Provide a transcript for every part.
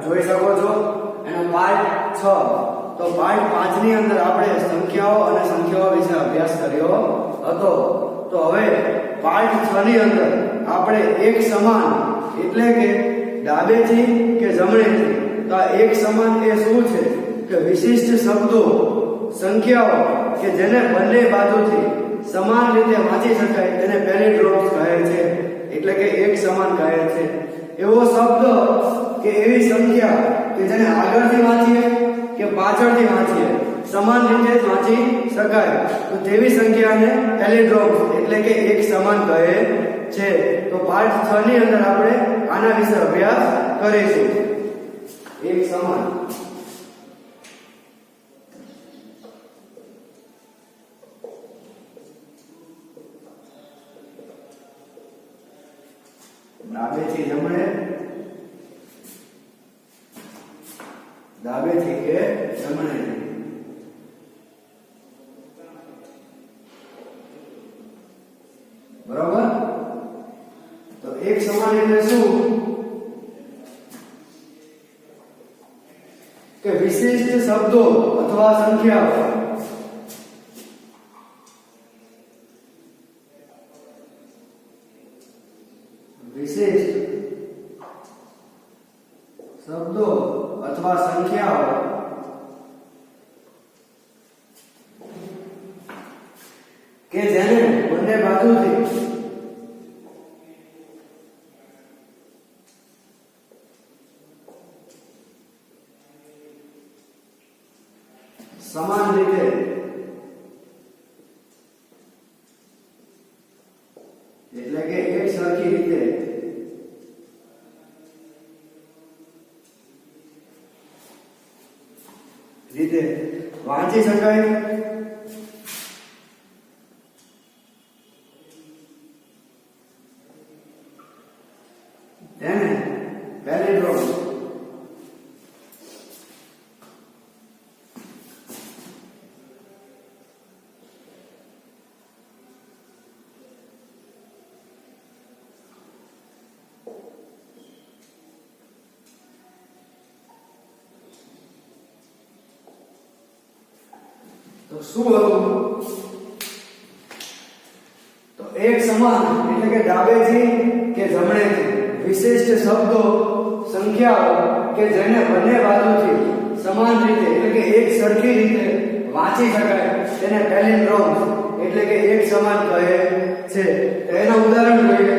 જોઈ શકો છો એનો પાર્ટ 6. તો પાર્ટ 5 ની અંદર આપણે સંખ્યાઓ અને સંખ્યાઓ વિશે અભ્યાસ કર્યો હતો. તો હવે પાર્ટ 6 ની અંદર આપણે એક સમાન એટલે કે ડાબેથી કે જમણેથી. તો આ એક સમાન એ શું છે કે વિશિષ્ટ શબ્દો સંખ્યાઓ કે જેને બંને બાજુથી સમાન રીતે વાંચી શકાય તેને પેલિન્ડ્રોમ્સ કહે છે. એટલે કે એક સમાન કહે છે. એવો શબ્દ કે એવી સંખ્યા કે જેને આગળથી વાંચીએ કે પાછળથી વાંચીએ સમાન રીતે જ વાંચી શકાય તો તેવી સંખ્યાને પેલિન્ડ્રોમ્સ એટલે કે એક સમાન કહે છે. તો પાર્ટ 6 ની અંદર આપણે આના વિશે અભ્યાસ કરીશું. એક સમાન ડાબેથી જમણે, ડાબેથી કે જમણેથી. બરાબર. તો એક સમાન એટલે શું કે વિશિષ્ટ શબ્દો અથવા સંખ્યાઓ વિશિષ્ટ શબ્દો અથવા સંખ્યાઓ કે જેને બંને બાજુથી સમાન રીતે એટલે કે એક સરખી રીતે વાંચી શકાય તેને પેલિન્ડ્રોમ. તો શું હતું તો એક સમાન એટલે કે ડાબેથી કે જમણેથી વિશિષ્ટ શબ્દો સંખ્યાઓ કે જેને બંને બાજુથી સમાન રીતે એટલે કે એક સરખી રીતે વાંચી શકાય તેને પેલિન્ડ્રોમ્સ એટલે કે એક સમાન કહે છે. તો એનું ઉદાહરણ જોઈએ.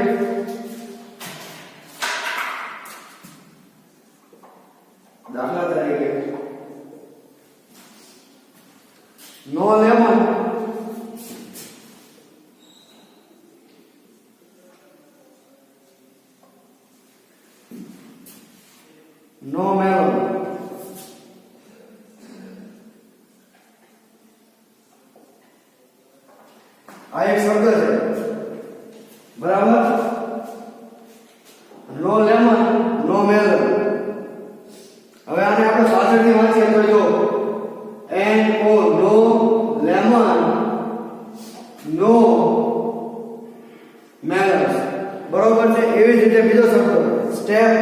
દાખલા તરીકે નો લેમન નો મેલન. આ એક શબ્દ છે. બરાબર. નો લેમન નો મેલન. હવે આને આપણે પાછળથી વાંચીએ તો જો NO નો લેમન નો મેલન્સ. બરોબર છે. એવી જ રીતે બીજો શબ્દ step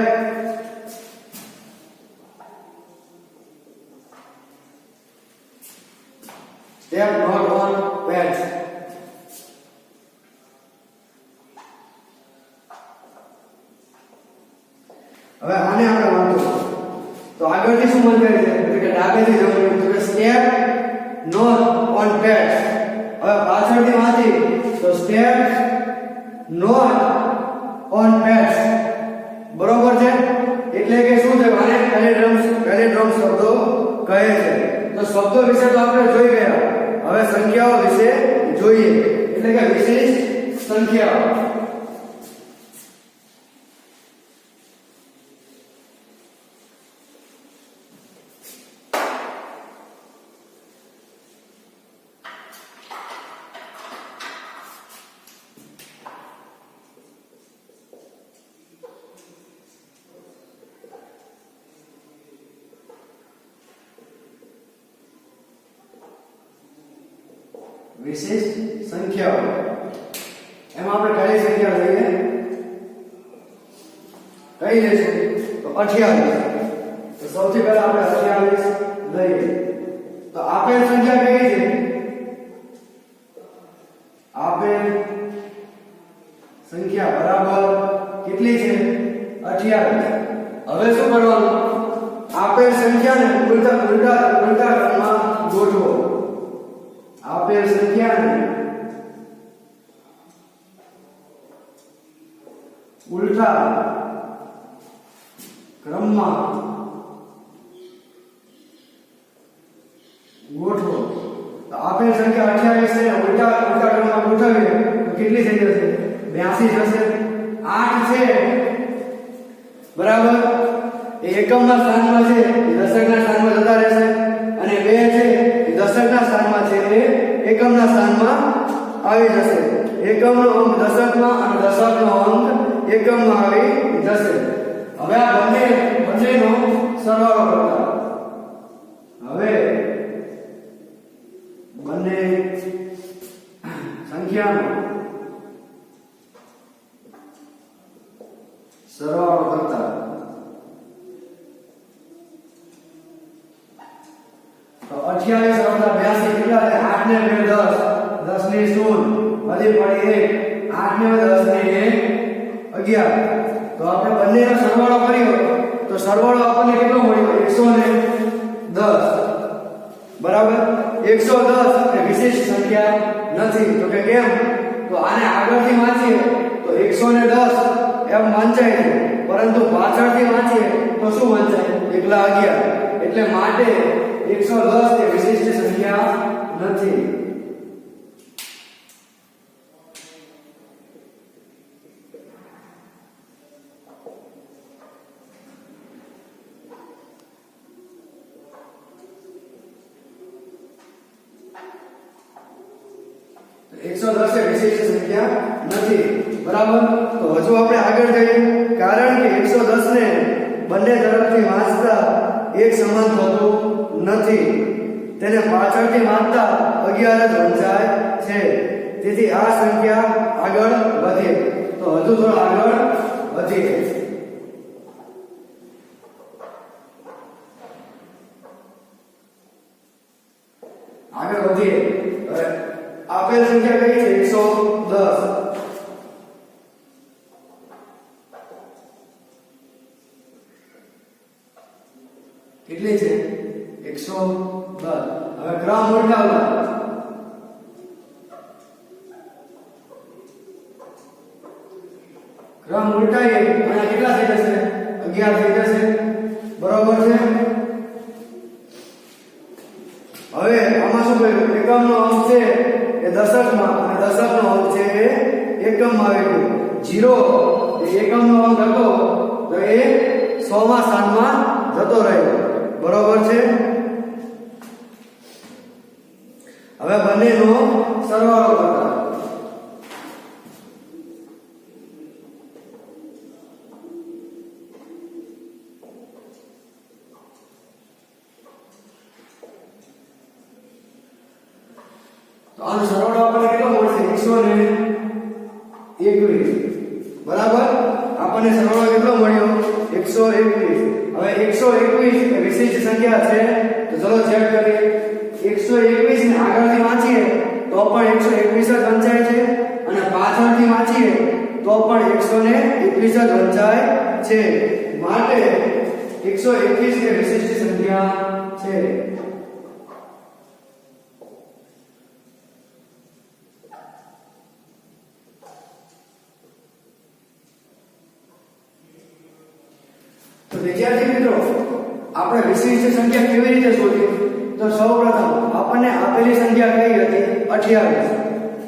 step not on pets. હવે આને આપણે વાંચો તો આગળથી શું બંધાય છે એટલે કે ડાબેથી જમણે તો સ્ટેપ નોટ ઓન પેટ્સ. હવે પાછળથી વાંચી તો સ્ટેપ નોટ ઓન પેટ્સ. બરોબર છે. એટલે કે શું છે આને પેલિન્ડ્રોમ્સ શબ્દો કહે છે. તો શબ્દો વિશે તો આપણે જોઈ ગયા. હવે સંખ્યાઓ વિશે જોઈએ એટલે કે વિશિષ્ટ સંખ્યાઓ. વિશિષ્ટ સંખ્યાઓ એમાં આપણે કઈ સંખ્યા લઈએ કઈ લેશું તો 28. તો સૌથી પહેલા આપણે 28 લઈએ. તો આપેલ સંખ્યા કઈ છે? આપેલ સંખ્યા બરાબર કેટલી છે? 28. હવે શું કરવાનું? આપેલ સંખ્યાને ઉલટા ક્રમમાં ગોઠવો. આપેલ સંખ્યાને ઉલટા ક્રમમાં ગોઠવો. તો આપેલ સંખ્યા 28 છે, ઉલટા ક્રમમાં ગોઠવીએ તો કેટલી થઈ જશે? 82 થશે. 8 છે બરાબર એ એકમના સ્થાનમાં છે, એ દશકના સ્થાનમાં જતા રહેશે. અને 2 છે એ દશકના સ્થાનમાં છે, એ એકમના સ્થાનમાં આવી જશે. એકમનો અંક દશકમાં અને દશકનો અંક એકમમાં આવી જશે. હવે આ બંનેનો સરવાળો કરતા હવે બંને સંખ્યાનો સરવાળો કરતા તો 28 વત્તા 82 કેટલા થાય? 8 ને 2 10, 10 ને 0 વધી પડી 1, 8 ને 10 ને 1 11. તો આપણે બંનેનો સરવાળો કર્યો તો સરવાળો આપણને કેટલો મળ્યો? 110 બરાબર. 110 એ વિશેષ સંખ્યા નથી. તો કે કેમ? તો આને આગળથી વાંચીએ તો 110 એમ વાંચાય છે, પરંતુ પાછળથી વાંચીએ તો શું વાંચાય? એકલા 11. એટલે માટે 110 એ વિશિષ્ટ સંખ્યા નથી. વિશિષ્ટ સંખ્યા નથી બરાબર. તો હજુ આપણે આગળ જઈએ. કારણ કે 110 ને બંને તરફથી વાંચતા એક સમાન થતું નથી, તેને પાછળથી વાંચતા 11 જ વંચાય છે. તેથી આ સંખ્યા આગળ વધે. તો હજુ થોડો આગળ વધીએ. આગળ વધીએ. આપેલ સંખ્યા કઈ છે? 110. કેટલી છે? 110. હવે ક્રમ ઉલટાવવા. ક્રમ ઉલટાઈએ અને કેટલા થઈ જશે? 11 થઈ જશે બરોબર છે. હવે આમાં શું કર્યું? એકમનો અંક છે એ દશકમાં અને દશકનો અંક છે એ એકમમાં આવી ગયો. 0 એ એકમનો અંક હતો તો એ 100માં સ્થાનમાં જતો રહ્યો બરોબર છે. હવે બંનેનો સરવાળો કરતા તો આનો સરવાળો આપણને કેટલો મળશે? 121 બરાબર. આપણને સરવાળો કેટલો મળ્યો? 121. હવે 121 એ વિશિષ્ટ સંખ્યા છે તો ચલો ચેક કરીએ. 121 ને આગળથી વાંચીએ તો પણ 121 જ વંચાય છે અને પાછળથી વાંચીએ તો પણ 121 જ વંચાય છે. માટે 121 એ વિશિષ્ટ સંખ્યા છે. તો વિદ્યાર્થી મિત્રો, આપણે વિશિષ્ટ સંખ્યા કેવી રીતે શોધવી? તો સૌપ્રથમ આપણને આપેલી સંખ્યા કઈ હતી? 28.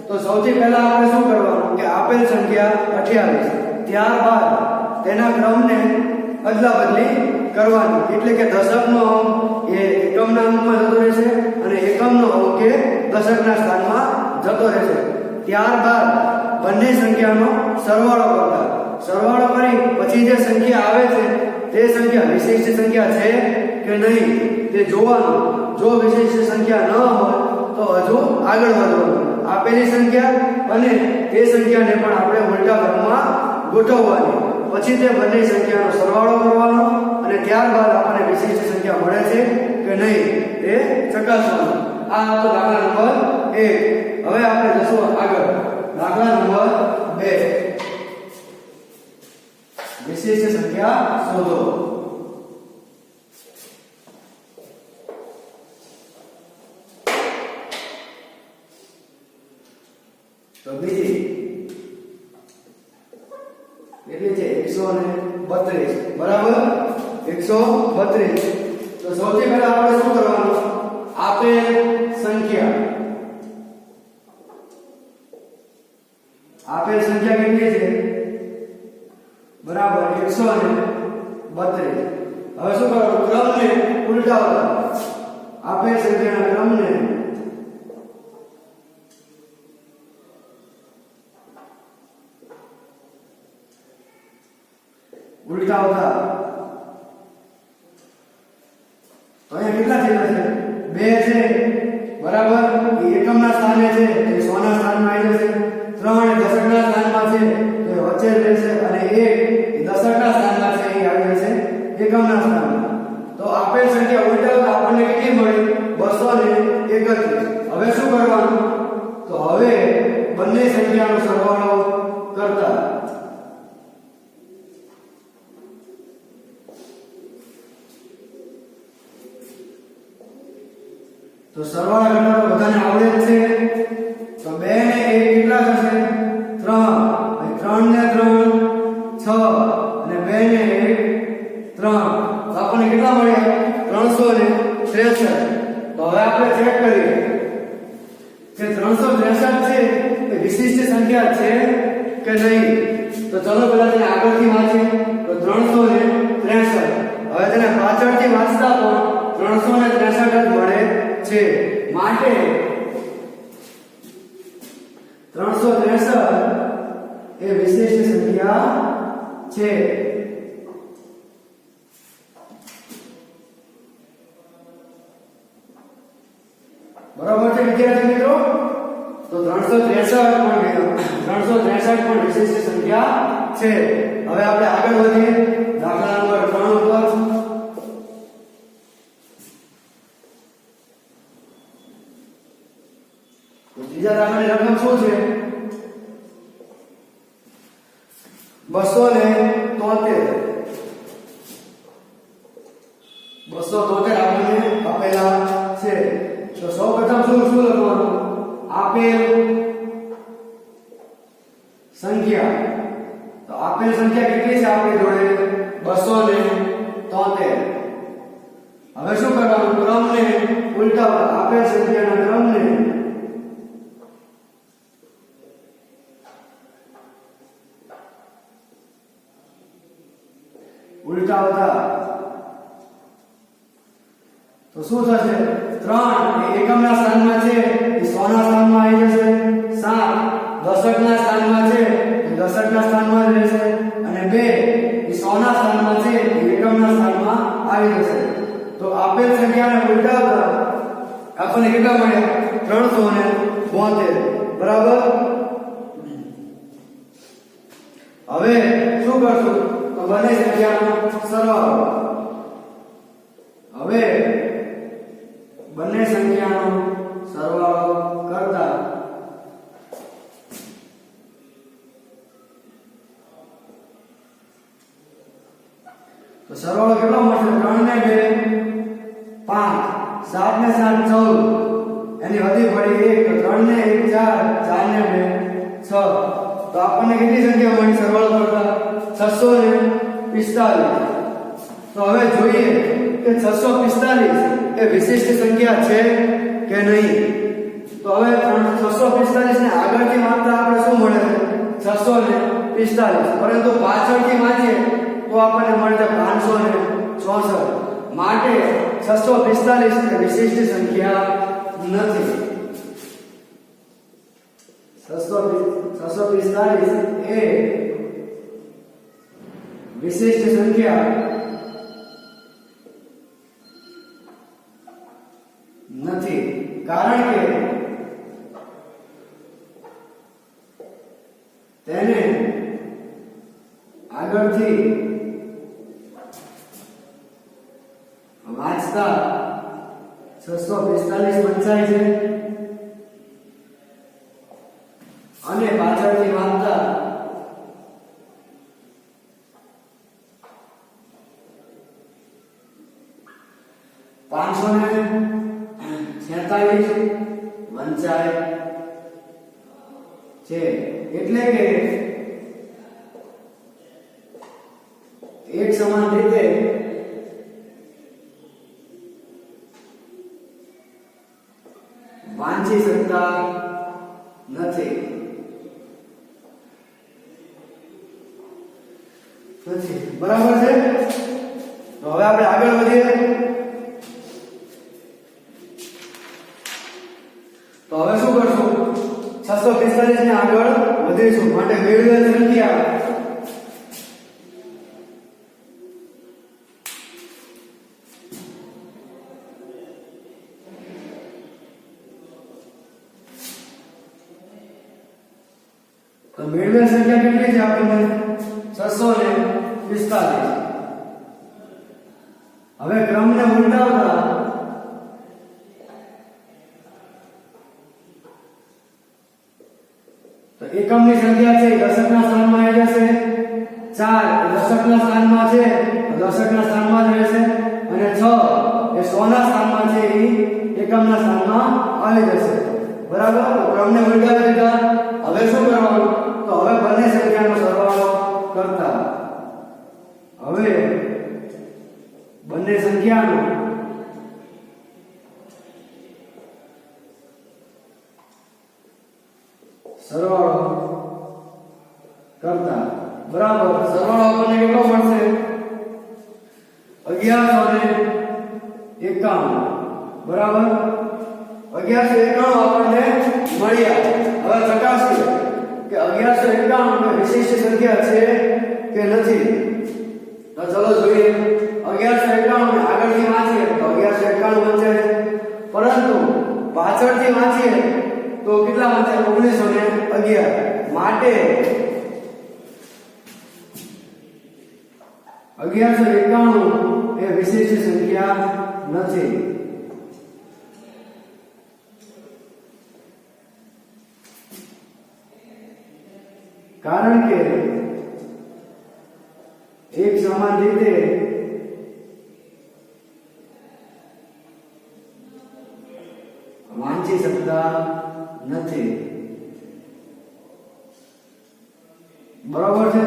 તો સૌથી પહેલા આપણે શું કરવાનું કે આપેલ સંખ્યા 28, ત્યારબાદ તેના ક્રમને અદલાબદલી કરવાની. એટલે કે દશકનો અંક એ એકમના અંકમાં જતો રહેશે અને એકમનો અંક એ દશકના સ્થાનમાં જતો રહેશે. ત્યારબાદ બંને સંખ્યાનો સરવાળો કરતા. સરવાળો કરી પછી જે સંખ્યા આવે છે તે સંખ્યા વિશિષ્ટ સંખ્યા છે કે નહીં તે જોવાનું. જો વિશિષ્ટ સંખ્યા ન હોય તો હજુ આગળ વધવાનું. આપેલી સંખ્યા અને તે સંખ્યાને પણ આપણે ઉલટા ક્રમમાં ગોઠવવાની. પછી તે બંને સંખ્યાનો સરવાળો કરવાનો અને ત્યારબાદ આપણે વિશિષ્ટ સંખ્યા મળે છે કે નહીં એ ચકાસવાનું. આ હતો દાખલા નંબર 1. હવે આપણે જશું આગળ દાખલા નંબર 2. વિશિષ્ટ સંખ્યા શોધો. તો બીજી કેટલી છે 132 બરાબર 132. તો સૌથી પહેલા આપણે શું કરવાનું આપેલ સંખ્યા કેટલી છે બરાબર 132. હવે શું કરવાનું ક્રમને ઉલટાવતા આપેલ સંખ્યાના ક્રમને ઉલટાવતા તો અહીંયા કેટલા થયેલા છે 2 છે બરાબર એ એકમના સ્થાને છે એ 100 ના સ્થાનમાં આવી જશે. 3 એ દશકના સ્થાનમાં છે તો એ વચ્ચે રહેશે અને 1 એ દશકના સ્થાનમાં છે એ આવી જશે એકમના સ્થાનમાં. તો આપેલ સંખ્યા ઉલટાવતા આપણને કેટલી મળી 231. હવે શું કરવાનું તો હવે બંને સંખ્યાનો સરવાળો કરતા તો સરવાળા કરતા તો બધાને આવડે જ છે. તો 2 ને 1 કેટલા થશે 3 અને 3 ને 3 6 અને 2 ને 1 3 તો આપણને કેટલા મળ્યા 363. તો હવે આપણે ચેક કરીએ કે 363 છે એ વિશિષ્ટ સંખ્યા છે કે નહીં. તો ચલો પહેલા તેને આગળથી વાંચીએ. તો 363 હવે તેને પાછળથી વાંચતા પણ 363 જ મળે છે. માટે 363 એ વિશિષ્ટ સંખ્યા છે. બરાબર છે વિદ્યાર્થી મિત્રો. તો 363 પણ વિશિષ્ટ સંખ્યા છે. હવે આપણે આગળ વધીએ દાખલા નંબર 3 ઉપર. ત્રીજા દાખલાની રકમ શું છે 273. 273 આપણને આપેલા છે. તો સૌપ્રથમ શું લખવાનું આપેલ સંખ્યા. તો આપેલ સંખ્યા કેટલી છે આપણી જોડે 273. હવે શું કરવાનું ક્રમને ઉલટાવતા આપેલ સંખ્યાના ક્રમને ઉલટાવતા તો શું થશે 3 એ એકમના સ્થાનમાં છે એ 100 ના સ્થાનમાં આવી જશે. 7 દશકના સ્થાનમાં છે એ દશકના સ્થાનમાં જ રહેશે અને 2 એ 100 ના સ્થાનમાં છે એ એકમના સ્થાનમાં આવી જશે. તો આપેલ સંખ્યાને ઉલટાવતા આપણને કેટલા મળ્યા 372 બરાબર. હવે શું કરશું તો બંને સંખ્યાનો સરવાળો. હવે બંને સંખ્યાનો સરવાળો કરતા તો સરવાળો કેટલો મળશે 3 ને 2 5 7 ને 7 14 એની વધી પડી 1 તો 3 ને 1 4 4 ને 2 6 તો આપણને કેટલી સંખ્યા મળી સરવાળો કરતા 645. તો હવે જોઈએ કે 645 એ વિશિષ્ટ સંખ્યા છે કે નહીં. તો હવે 645 ને આગળથી માપતા આપણે શું મળે 645 પરંતુ પાછળથી વાંચીએ તો આપણને મળે છે 564. માટે 645 એ વિશિષ્ટ સંખ્યા નથી. 645 એ વિશિષ્ટ સંખ્યા નથી. કારણ કે તેને આગળથી વાંચતા 645 વંચાય છે અને પાછળથી વાંચતા 546 વંચાય છે એટલે કે એક સમાન રીતે વાંચી શકતા નથી બરાબર છે તો હવે આપણે આગળ વધીએ તો હવે શું કરશું 645 ને આગળ વધીશું માટે મેળવેલ સંખ્યા તો મેળવેલ સંખ્યા કેટલી છે આપણને 645 હવે ક્રમને ઉલટાવતા તો એકમની સંખ્યા છે દશકના સ્થાનમાં આવી જશે 4 દશકના સ્થાનમાં છે દશકના સ્થાનમાં જ રહેશે અને 6 એ 100 ના સ્થાનમાં છે એ એકમના સ્થાનમાં આવી જશે બરાબર તો ક્રમને ઉલટાવી દીધા હવે શું કરવાનું તો હવે બંને સંખ્યાનો સરવાળો કરતા હવે બંને સંખ્યાનો સરવાળો કરતા બરાબર સરવાળો આપણને કેટલો મળશે 1191 બરાબર 1191 આપણને મળ્યા હવે ચકાસીએ કે 1191 એ વિશિષ્ટ સંખ્યા છે કે નથી તો ચલો જોઈએ 1191 આગળથી વાંચીએ તો 1191 વંચાય છે પરંતુ પાછળથી વાંચીએ તો કેટલા વંચાય 1911 માટે 1191 એ વિશિષ્ટ સંખ્યા નથી કારણ કે એક સમાન રીતે વાંચી શકતા નથી બરાબર છે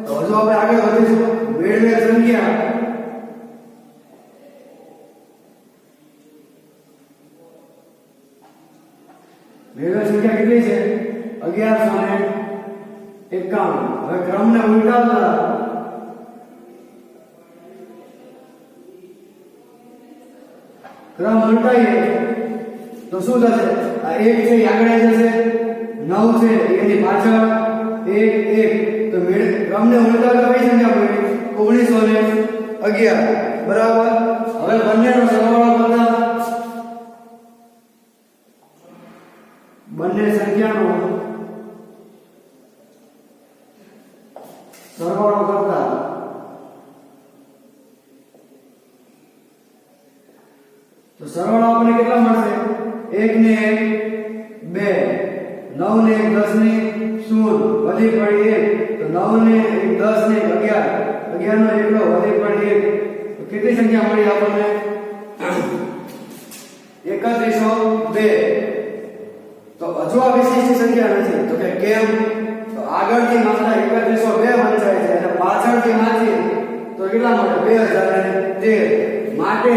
તો હજુ આપણે આગળ વધીશું મેળવેલ સંખ્યા કેટલી છે 1151 હવે ક્રમને ઉલટાવતા ક્રમ ઉલટાઈએ તો શું થશે આ 1 છે આગળ જશે 9 છે એની પાછળ 1 1 તો ક્રમને ઉલટાવતા કઈ સંખ્યા મળી 1911 બરાબર હવે બંનેનો સરવાળો કરતા બંને સંખ્યાનો સરવાળો કરતા તો સરવાળો આપણને કેટલા મળશે 1 ને 1 2 9 ને 1 10 ને 0 વધી પડી 1 તો 9 ને 1 10 ને 11 11 નો એકલો વધી પડી 1 તો કેટલી સંખ્યા મળી આપણને 3102 તો હજુ આ વિશિષ્ટ સંખ્યા નથી તો કે કેમ તો આગળથી માત્ર 3102 વંચાય છે અને પાછળથી માંથી તો કેટલા મળે 2013 માટે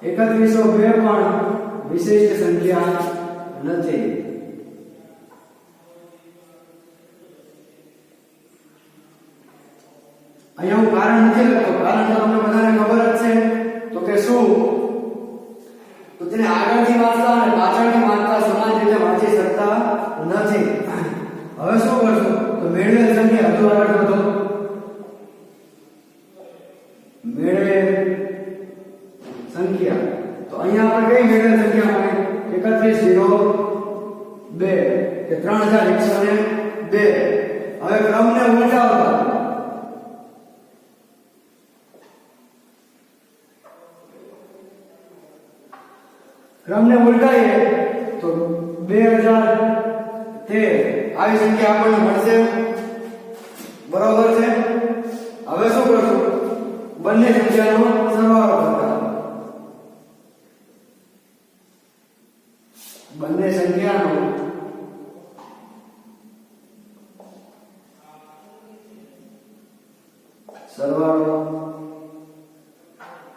3102 પણ વિશિષ્ટ સંખ્યા નથી અહીંયા હું કારણ નથી લખતો કારણ તો તમને બધાને ખબર જ છે તો કે શું તો તેને આગળથી વાંચતા અને પાછળથી વાંચતા સમાન રીતે વાંચી શકતા નથી હવે શું કરશો તો મેળવેલ સંખ્યા હજુ આગળ વધો મેળવેલ સંખ્યા તો અહીંયા આપણે કઈ મેળવેલ સંખ્યા મળી 3102 કે 3102 હવે ક્રમને ઉલટાવતા ક્રમને ઉલટાઈએ તો 2013 આવી સંખ્યા આપણને મળશે. બરોબર છે. હવે શું કરશું? બંને સંખ્યાનો સરવાળો કરતા. બંને સંખ્યાનો સરવાળો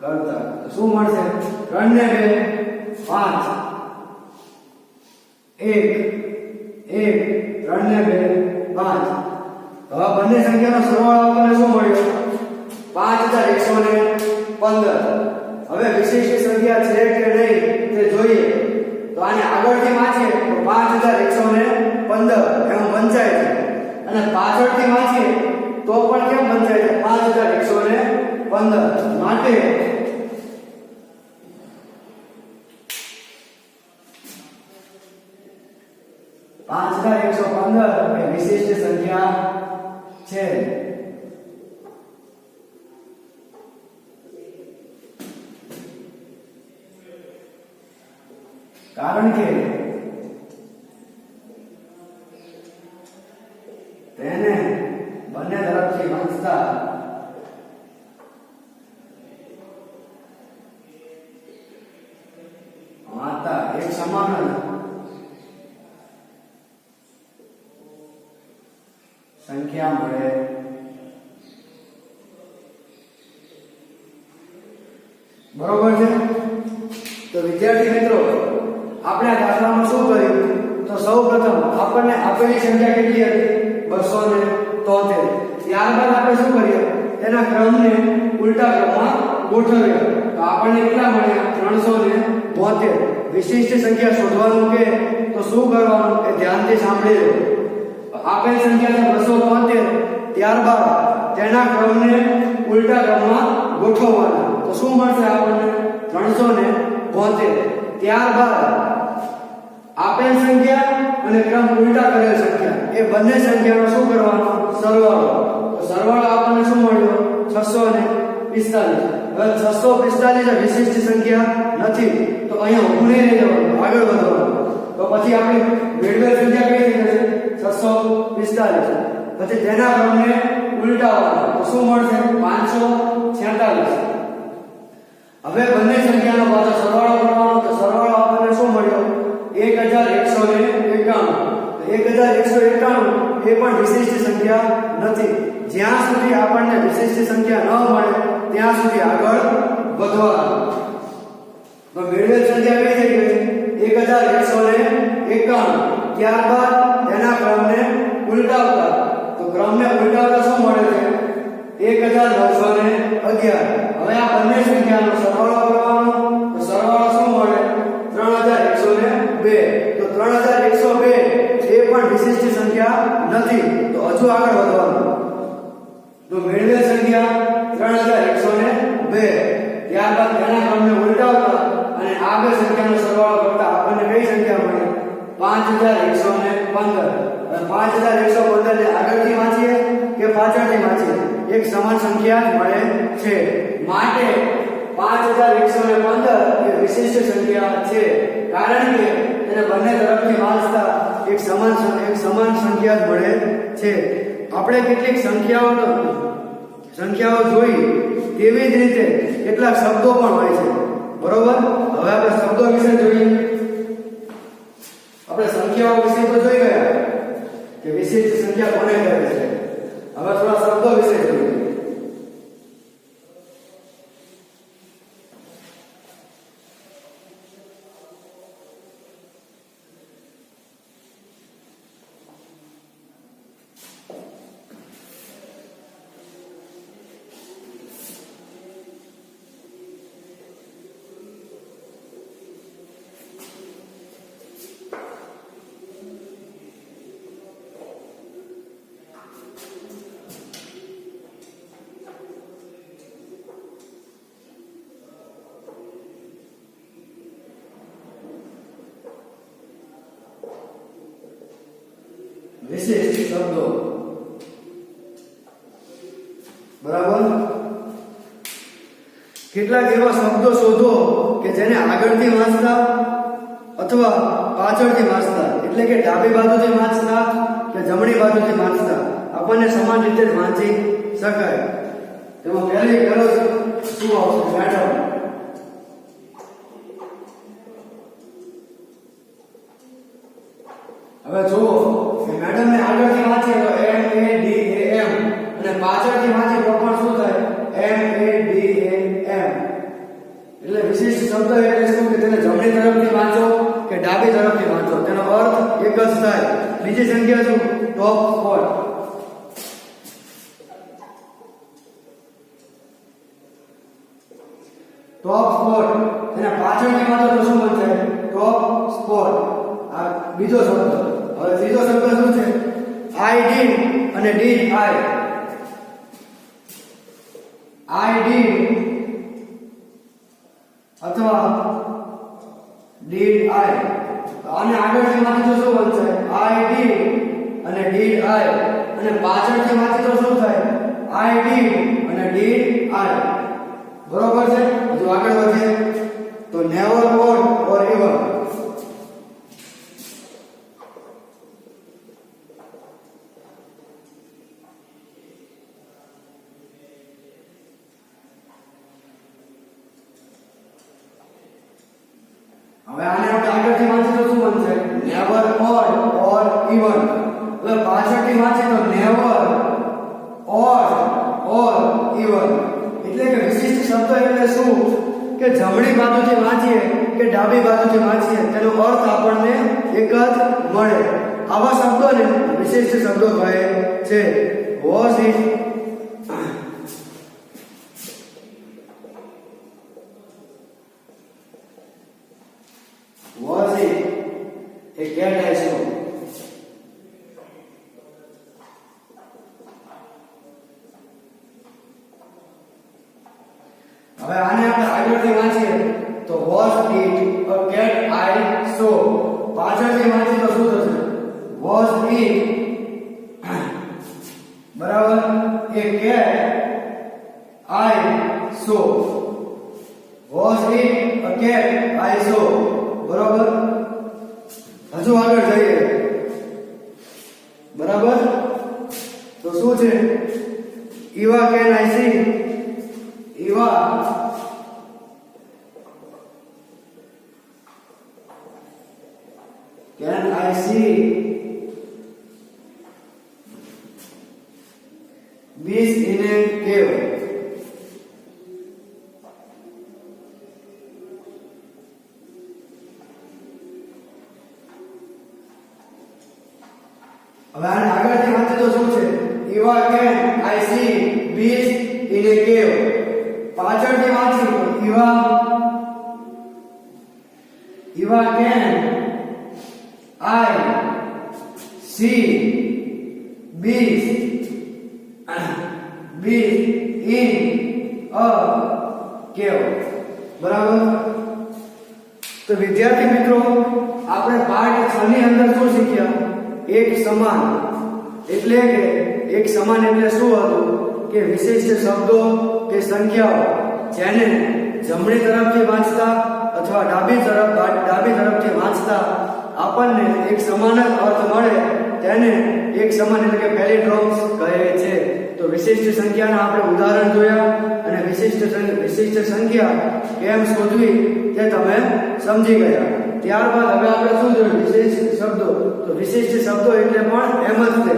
કરતા શું મળશે? 3 ને 2 5 1 3 ને 2 5. હવે બંને સંખ્યાનો સરવાળો આપણને શું મળ્યો? 5115. હવે વિશિષ્ટ સંખ્યા છે કે નહીં તે જોઈએ. તો આને આગળથી વાંચીએ તો 5115 એમ વંચાય છે, અને પાછળથી વાંચીએ તો પણ કેમ વંચાય છે? 5115. માટે 5115 એ વિશિષ્ટ સંખ્યા છે. કારણ કે તેને બંને તરફથી વાંચતા એક સમાન સંખ્યા મળે. બરોબર છે. તો વિદ્યાર્થી મિત્રો, આપણે આ દાખલામાં શું કર્યું? તો સૌપ્રથમ આપણને આપેલી સંખ્યા કેટલી હતી? 273. ત્યારબાદ આપણે શું કર્યું? તેના ક્રમને ઉલટા ક્રમમાં ગોઠવ્યા. તો આપણને કેટલા મળ્યા? 372. વિશિષ્ટ સંખ્યા શોધવાનું કે તો શું કરવાનું એ ધ્યાનથી સાંભળી લો. આપેલ સંખ્યા છે 273. ત્યારબાદ તેના ક્રમને ઉલટા ક્રમમાં ગોઠવવાના. તો શું મળશે આપણને? 372. ત્યારબાદ આપેલ સંખ્યા અને ક્રમ ઉલટા કરેલ સંખ્યા એ બંને સંખ્યાનો શું કરવાનો? સરવાળો. તો સરવાળો આપણને શું મળ્યો? 645. હવે 645 એ વિશિષ્ટ સંખ્યા નથી, તો અહીંયા ઊભું નહીં રહી જવાનું, આગળ વધવાનું. તો પછી આપણી મેળવેલ સંખ્યા કઈ થઈ જશે? 645. પછી તેના ક્રમને ઉલટાવવાના. તો શું મળશે? 546. હવે બંને સંખ્યાનો પાછો સરવાળો કરવાનો. તો સરવાળો આપણને શું મળ્યો? 1191. 1191 એ પણ વિશિષ્ટ સંખ્યા નથી. જ્યાં સુધી આપણને વિશિષ્ટ સંખ્યા ન મળે ત્યાં સુધી આગળ વધવાનું. તો મેળવેલ સંખ્યા કઈ થઈ ગઈ? 1191. ત્યારબાદ તેના ક્રમને ઉલટાવતા. તો ક્રમને ઉલટાવતા શું મળે છે? 1911. હવે આ બંને સંખ્યાનો સરવાળો કરવાનો. તો સરવાળો શું મળે? 3102. તો 3102 એ પણ વિશિષ્ટ સંખ્યા નથી, તો હજુ આગળ વધવાનું. તો મેળવેલ સંખ્યા 3102. ત્યારબાદ તેના ક્રમને ઉલટાવતા અને આ બે સંખ્યાનો સરવાળો કરતા આપણને કઈ સંખ્યા મળી? 5115. 5115 ને આગળથી વાંચીએ કે પાછળથી વાંચીએ, એક સમાન સંખ્યા મળે છે. માટે 5115 એ વિશિષ્ટ સંખ્યા છે, કારણ કે તેને બંને તરફથી વાંચતા એક સમાન સંખ્યા મળે છે. આપણે કેટલીક સંખ્યાઓ જોઈ, તેવી જ રીતે કેટલાક શબ્દો પણ હોય છે. બરોબર. હવે આપણે શબ્દો વિશે જોઈએ. આપણે સંખ્યાઓ વિશે તો જોઈ ગયા કે વિશિષ્ટ સંખ્યા કોને કહે છે. હવે થોડા શબ્દો વિશે જોઈએ. વિશેષ શબ્દો. બરાબર. કેટલાક એવા શબ્દો શોધો કે જેને આગળથી વાંચતા અથવા પાછળથી વાંચતા એટલે કે ડાબી બાજુથી વાંચતા કે જમણી બાજુથી વાંચતા આપણને સમાન રીતે જ વાંચી શકાય. તેમાં પહેલી ગરજ શું આવશે? મેડમ. હવે જુઓ કે મેડમ ને આગળથી વાંચીએ તો MADAM અને પાછળથી વાંચીએ તો પણ શું થાય? MADAM. એટલે વિશિષ્ટ શબ્દ એટલે શું કે તેને જમણી તરફથી વાંચો કે ડાબી તરફથી વાંચો તેનો અર્થ એક જ થાય. બીજી સંખ્યા શું? ટોપ સ્પોટ. ટોપ સ્પોટ તેના પાછળથી વાંચો તો શું બનશે? ટોપ સ્પોટ. આ બીજો શબ્દ. હવે ત્રીજો શબ્દ શું છે? I did અને did I did અથવા did I. તો આને આગળથી વાંચી તો શું બનશે? I did અને did I અને પાછળથી વાંચી તો શું થાય? I did અને did I. બરોબર છે? હજુ આગળ વધીએ તો never or ever. હવે આને આપણે આગળથી વાંચીએ તો શું બનશે? નેવર ઓર ઇવન. હવે પાછળથી વાંચીએ તો નેવર ઓર ઇવન. એટલે કે વિશિષ્ટ શબ્દ એટલે શું કે જમણી બાજુથી વાંચીએ કે ડાબી બાજુથી વાંચીએ તેનો અર્થ આપણને એક જ મળે. આવા શબ્દોને વિશિષ્ટ શબ્દો કહે છે. Was it Was it a cat I saw? હવે આને આપણે આગળથી વાંચીએ તો was it a cat I saw. પાછળથી વાંચીએ તો શું થશે? Was it બરાબર a cat I saw. Was it a cat I saw. બરાબર. હજુ આગળ જઈએ. બરાબર. તો શું છે? Eva can I see? Eva can I see bees in a cave? હવે આને આગળથી વાંચીએ તો શું છે? Eva can I see bees in a cave. પાછળથી વાંચીએ તો Eva can I see bees in a cave. બરાબર. તો વિદ્યાર્થી મિત્રો આપણે પાઠ 6 ની અંદર શું શીખ્યા? એક સમાન. એટલે કે એક સમાન એટલે શું હતું કે વિશિષ્ટ શબ્દો કે સંખ્યાઓ જેને જમણી તરફથી વાંચતા અથવા ડાબી તરફથી વાંચતા આપણને એક સમાન જ અર્થ મળે તેને એક સમાન એટલે કે પેલિડ્રોમ્સ કહે છે. તો વિશિષ્ટ સંખ્યાના આપણે ઉદાહરણ જોયા અને વિશિષ્ટ સંખ્યા કેમ શોધવી તે તમે સમજી ગયા. ત્યારબાદ હવે આપણે શું જોયું? વિશિષ્ટ શબ્દો. તો વિશિષ્ટ શબ્દો એટલે પણ એમ જ છે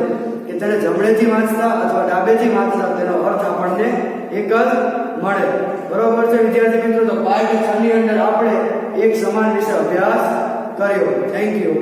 કે તેને જમણેથી વાંચતા અથવા ડાબેથી વાંચતા તેનો અર્થ આપણને એક જ મળે. બરોબર છે વિદ્યાર્થી મિત્રો? તો પાઠ 6 ની અંદર આપણે એક સમાન વિશે અભ્યાસ કર્યો. Thank you.